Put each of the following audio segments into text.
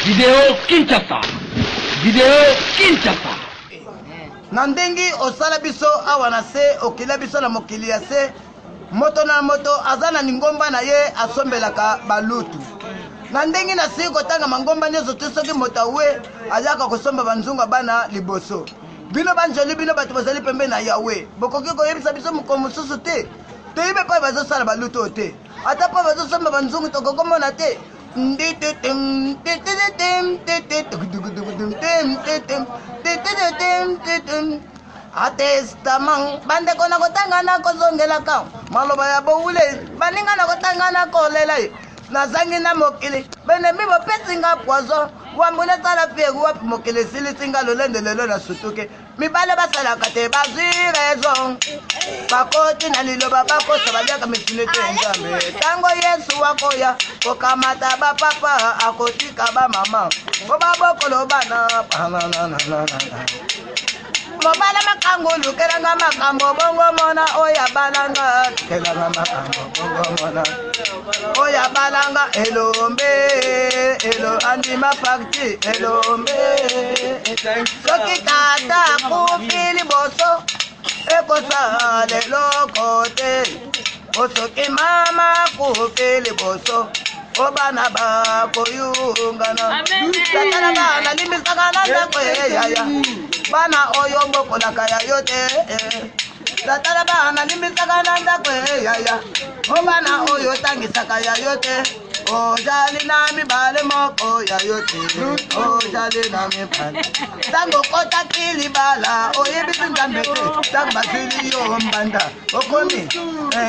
Vidéo Kinshasa. Vidéo Kinshasa. Nandengi osala biso awa na se okila biso na mokili ya se moto na moto azana ningomba na ye asombelaka balutu. Nandengi na si kotanga mangomba nyoso te soki moto awe ayaka kosomba banzunga bana liboso. Bino banjoli bino bato bazali pembe na yawe. Bokoki koyebisa biso moko mosusu te. Toyibe pa bazosala balutu te. Ata pa bazosomba banzungu tokokomona te. Atestament bande kona kotanga na kozongela ka maloba ya bowule baninga na kotanga na kolela nazangi na mokili bene mi bopesinga poison wambuna tala peru wapi mokili silisinga lolende lelo na sutuke mibale basalaka te bazwi raison bakoti na liloba bakosa baliaka misinete nzambe tango yesu wakoya kokamata bapapa akotika bamama kobabokolo bana mobala makambo lukelanga makambo bongo mona oya balanga lukelanga makambo bongo mona oya balanga elombe elo andima fakti elombe soki tata kufili boso ekosale lokote osoki mama kufili boso obana bakoyungana satana bana limisaka na ndako yaya bana oyo mbokolaka ya yo te satana bana limisaka na ndako yaya obana oyo tangisaka ya yo te ojali na mibale moko ya yo te ojali na mibale tango kota kilibala oyebisi nzambe te tango basili yo mbanda okomi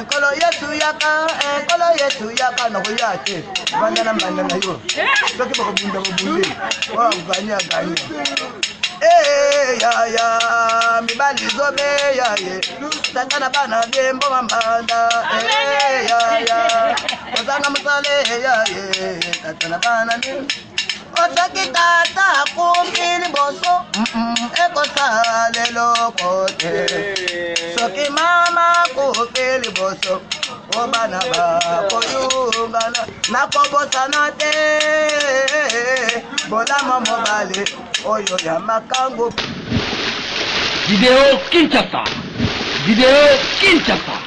nkolo yesu yaka nokoya te banda na mbanda na yo soki bakobunda bobunde waganya ya mibali zobe ya ye satana bana dembo mambanda ya kozanga musale ya ye satana bana ni osoki tata kumbili boso ekosale lokote soki mama kumbili boso obana bakoyungana nakobosana te bolama mobale oyo ya makango. Vidéo Kinshasa. Vidéo Kinshasa.